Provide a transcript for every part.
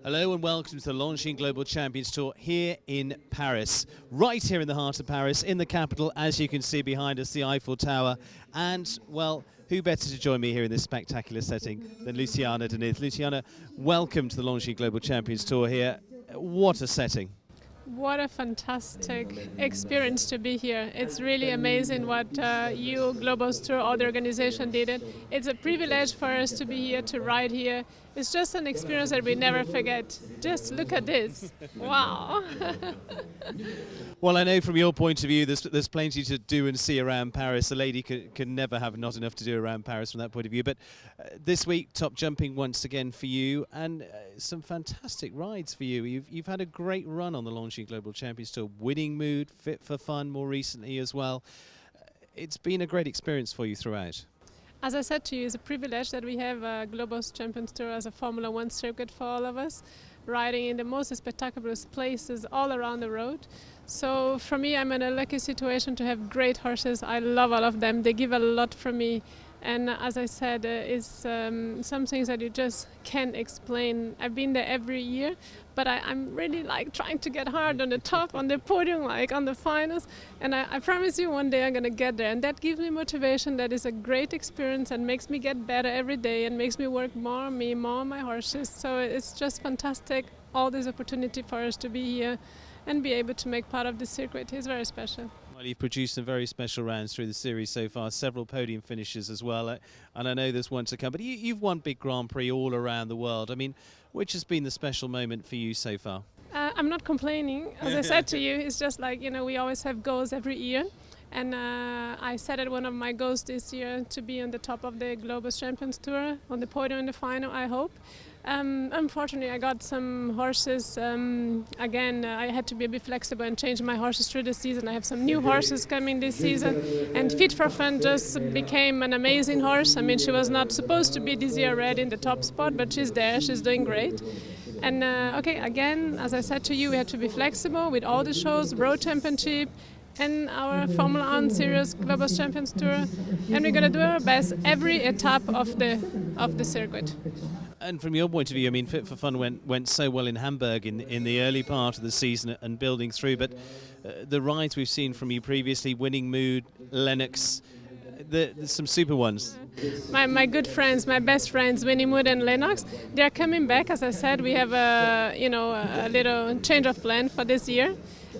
Hello and welcome to the Longines Global Champions Tour here in Paris. Right here in the heart of Paris, in the capital, as you can see behind us, the Eiffel Tower. And, well, who better to join me here in this spectacular setting than Luciana Diniz. Luciana, welcome to the Longines Global Champions Tour here. What a setting. What a fantastic experience to be here. It's really amazing what you, Globos Tour, all the organization did it. It's a privilege for us to be here, to ride here. It's just an experience that we never forget. Just look at this. Wow. Well, I know from your point of view there's plenty to do and see around Paris. A lady can never have not enough to do around Paris from that point of view. But this week, top jumping once again for you, and some fantastic rides for you. You've had a great run on the Longines Global Champions Tour. Winningmood, Fit for Fun more recently as well. It's been a great experience for you throughout. As I said to you, it's a privilege that we have a Globos Champions Tour as a Formula 1 circuit for all of us, riding in the most spectacular places all around the road. So for me, I'm in a lucky situation to have great horses. I love all of them. They give a lot for me. And as I said, it's some things that you just can't explain. I've been there every year, but I'm really trying to get hard on the top, on the podium, on the finals. And I promise you one day I'm going to get there. And that gives me motivation. That is a great experience and makes me get better every day and makes me work more on me, more on my horses. So it's just fantastic, all this opportunity for us to be here and be able to make part of the circuit. It's very special. Well, you've produced some very special rounds through the series so far, several podium finishes as well, and I know there's one to come. But you've won big Grand Prix all around the world. I mean, which has been the special moment for you so far? I'm not complaining. As I said to you, it's just we always have goals every year. And I set at one of my goals this year to be on the top of the Globos Champions Tour, on the podium in the final, I hope. Unfortunately, I got some horses. Again, I had to be a bit flexible and change my horses through the season. I have some new horses coming this season. And Fit for Fun just became an amazing horse. I mean, she was not supposed to be this year already in the top spot, but she's there. She's doing great. And again, as I said to you, we have to be flexible with all the shows, Road Championship, and our Formula 1 Series Globos Champions Tour, and we're going to do our best every etap of the circuit. And from your point of view, I mean, Fit for Fun went so well in Hamburg in the early part of the season and building through, but the rides we've seen from you previously, Winningmood, Lennox, there's some super ones. My good friends, my best friends, Winningmood and Lennox, they are coming back. As I said, we have a little change of plan for this year.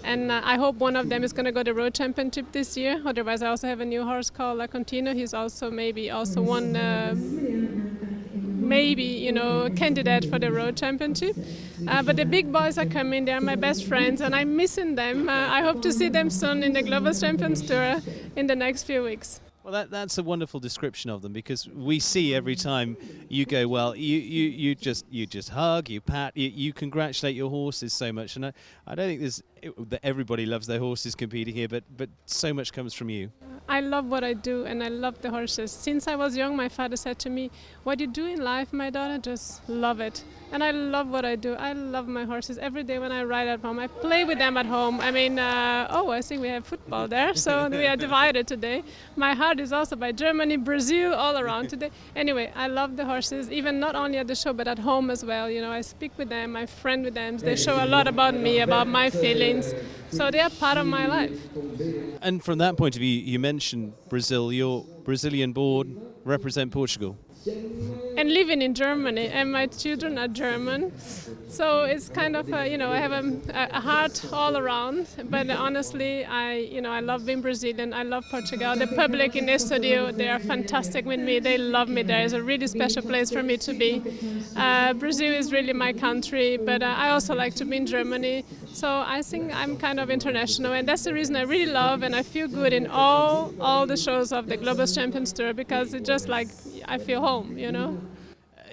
And I hope one of them is going to go to the Road Championship this year. Otherwise, I also have a new horse called La Contino. He's also one candidate for the Road Championship. But the big boys are coming. They are my best friends, and I'm missing them. I hope to see them soon in the Globos Champions Tour in the next few weeks. Well, that's a wonderful description of them, because we see every time you go well, you just hug, you pat, you congratulate your horses so much, and I don't think that everybody loves their horses competing here, but so much comes from you. I love what I do, and I love the horses. Since I was young, my father said to me, "What you do in life, my daughter, just love it." And I love what I do. I love my horses. Every day when I ride at home, I play with them at home. I mean, I think we have football there, so we are divided today. My heart is also by Germany, Brazil, all around today. Anyway, I love the horses, even not only at the show, but at home as well. You know, I speak with them, I friend with them. They show a lot about me, about my feelings. So they are part of my life. And from that point of view, you mentioned Brazil. You're Brazilian born, represent Portugal. And living in Germany, and my children are German, so it's kind of I have a heart all around. But honestly, I love being Brazilian. I love Portugal. The public in the studio, they are fantastic with me. They love me. There is a really special place for me to be. Brazil is really my country, but I also like to be in Germany. So I think I'm kind of international, and that's the reason I really love and I feel good in all the shows of the Globos Champions Tour, because it's just like I feel home, you know.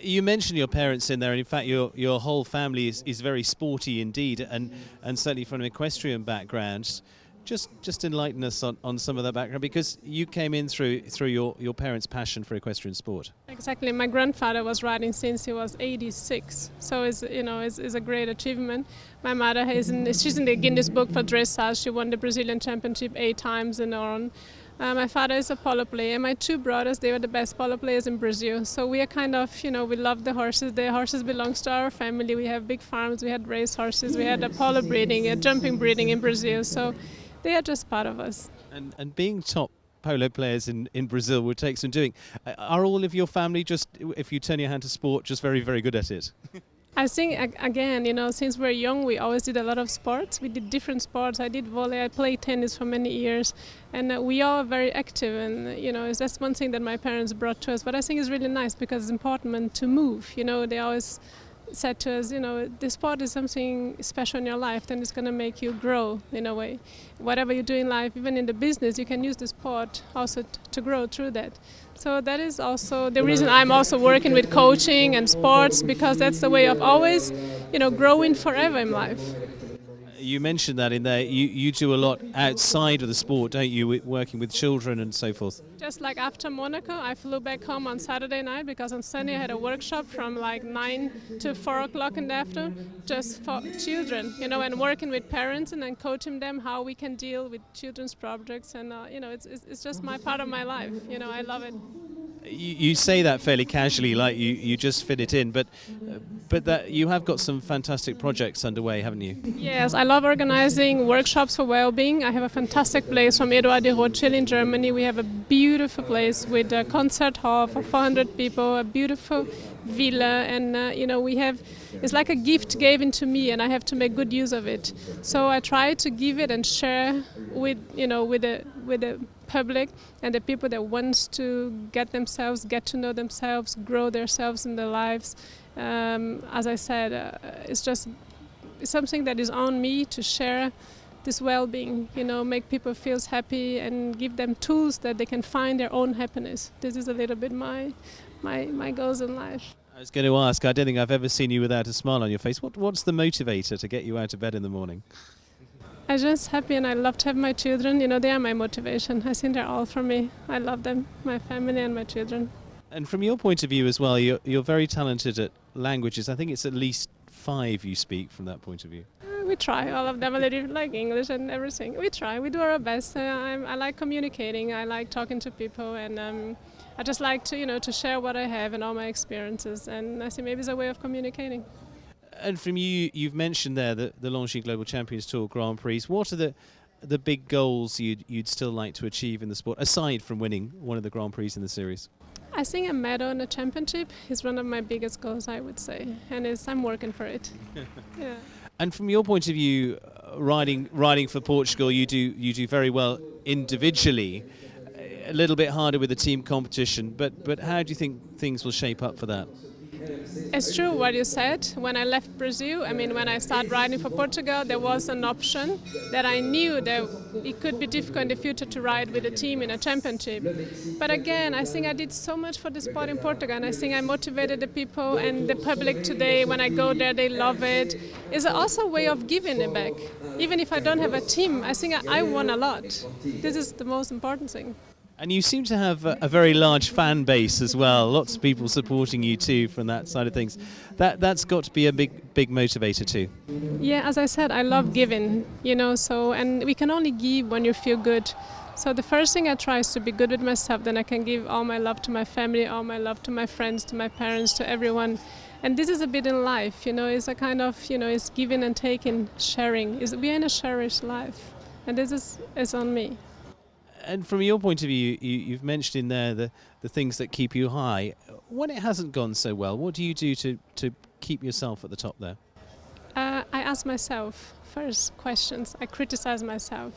You mentioned your parents in there, and in fact your whole family is very sporty indeed, and certainly from an equestrian background. Just enlighten us on some of that background, because you came in through your parents' passion for equestrian sport. Exactly. My grandfather was riding since he was 86, so it's a great achievement. My mother she's in the Guinness Book for dressage. She won the Brazilian Championship 8 times in a row. My father is a polo player. My two brothers, they were the best polo players in Brazil. So we are kind of, we love the horses. The horses belongs to our family. We have big farms. We had race horses. We had a polo breeding, a jumping breeding in Brazil. So they are just part of us. And being top polo players in Brazil would take some doing. Are all of your family just, if you turn your hand to sport, just very, very good at it? I think, again, since we're young, we always did a lot of sports. We did different sports. I did volley, I played tennis for many years. And we are very active. And, that's one thing that my parents brought to us. But I think it's really nice because it's important to move. They always said to us, the sport is something special in your life, then it's going to make you grow in a way. Whatever you do in life, even in the business, you can use the sport also to grow through that. So that is also the reason I'm also working with coaching and sports, because that's the way of always, growing forever in life. You mentioned that in there. You do a lot outside of the sport, don't you, working with children and so forth? Just like after Monaco, I flew back home on Saturday night because on Sunday I had a workshop from like 9 to 4 o'clock in the afternoon just for children, and working with parents and then coaching them how we can deal with children's projects. And, it's just my part of my life. I love it. You say that fairly casually, like you just fit it in, but that you have got some fantastic projects underway, haven't you? Yes, I love organizing workshops for Wellbeing. I have a fantastic place from Eduard de Rothschild in Germany. We have a beautiful place with a concert hall for 400 people, a beautiful villa, and it's like a gift given to me, and I have to make good use of it. So I try to give it and share with the public and the people that wants to get to know themselves, grow themselves in their lives. As I said, it's something that is on me to share this well-being, make people feel happy and give them tools that they can find their own happiness. This is a little bit my goals in life. I was going to ask, I don't think I've ever seen you without a smile on your face. What's the motivator to get you out of bed in the morning? I'm just happy, and I love to have my children. They are my motivation. I think they're all for me. I love them, my family and my children. And from your point of view as well, you're very talented at languages. I think it's at least 5 you speak from that point of view. We try, all of them, a little like English and everything. We try, we do our best. I like communicating, I like talking to people, and I just like to share what I have and all my experiences. And I think maybe it's a way of communicating. And from you've mentioned there the Longines Global Champions Tour Grand Prix. What are the big goals you'd still like to achieve in the sport, aside from winning one of the Grand Prix in the series? I think a medal in a championship is one of my biggest goals, I would say, and I'm working for it. Yeah. And from your point of view, riding for Portugal, you do very well individually. A little bit harder with the team competition, but how do you think things will shape up for that? It's true what you said. When I left Brazil, when I started riding for Portugal, there was an option that I knew that it could be difficult in the future to ride with a team in a championship. But again, I think I did so much for the sport in Portugal, and I think I motivated the people and the public today. When I go there, they love it. It's also a way of giving it back. Even if I don't have a team, I think I won a lot. This is the most important thing. And you seem to have a very large fan base as well. Lots of people supporting you too from that side of things. That's got to be a big motivator too. Yeah, as I said, I love giving, and we can only give when you feel good. So the first thing I try is to be good with myself, then I can give all my love to my family, all my love to my friends, to my parents, to everyone. And this is a bit in life, it's a kind of, it's giving and taking, sharing. We're in a cherished life, and this is on me. And from your point of view, you've mentioned in there the things that keep you high. When it hasn't gone so well, what do you do to keep yourself at the top there? I ask myself first questions. I criticize myself.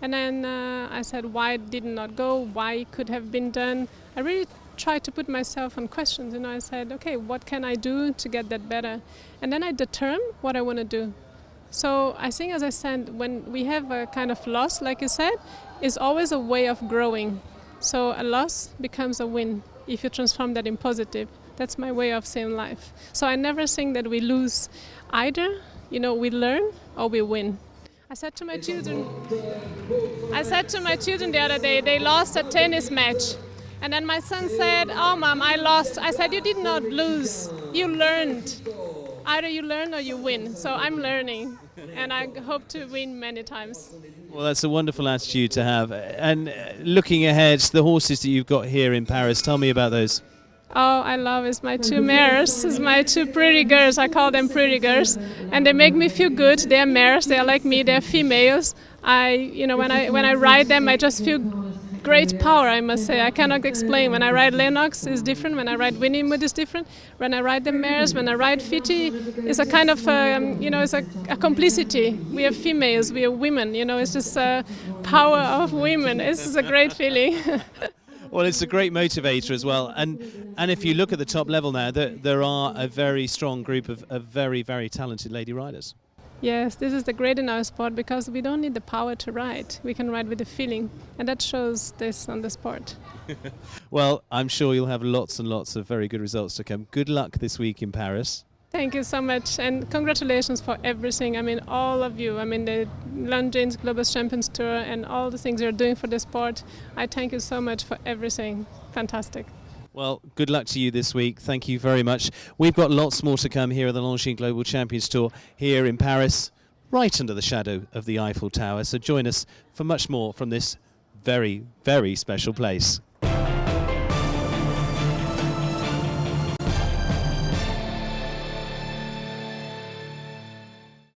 And then I said, why did not go? Why could have been done? I really try to put myself on questions. I said, okay, what can I do to get that better? And then I determine what I want to do. So I think, as I said, when we have a kind of loss, like you said, it's always a way of growing. So a loss becomes a win if you transform that in positive. That's my way of seeing life. So I never think that we lose either. We learn or we win. I said to my children the other day, they lost a tennis match. And then my son said, oh, Mom, I lost. I said, you did not lose. You learned. Either you learn or you win. So I'm learning, and I hope to win many times. Well, that's a wonderful attitude to have. And looking ahead, the horses that you've got here in Paris, tell me about those. Oh, I love it's my two mares. It's my two pretty girls. I call them pretty girls, and they make me feel good. They are mares. They are like me. They are females. When I ride them, I just feel great power. I must say, I cannot explain. When I ride Lennox, it's different. When I ride Winningmood, it's different. When I ride the mares, when I ride Fitty, it's a kind of it's a complicity. We are females. We are women. It's just power of women. It's just a great feeling. Well, it's a great motivator as well. And if you look at the top level now, there are a very strong group of very, very talented lady riders. Yes, this is the great in our sport because we don't need the power to ride. We can ride with the feeling, and that shows this on the sport. Well, I'm sure you'll have lots and lots of very good results to come. Good luck this week in Paris. Thank you so much, and congratulations for everything. All of you. The Longines Global Champions Tour and all the things you're doing for the sport. I thank you so much for everything. Fantastic. Well, good luck to you this week. Thank you very much. We've got lots more to come here at the Longines Global Champions Tour here in Paris, right under the shadow of the Eiffel Tower. So join us for much more from this very, very special place.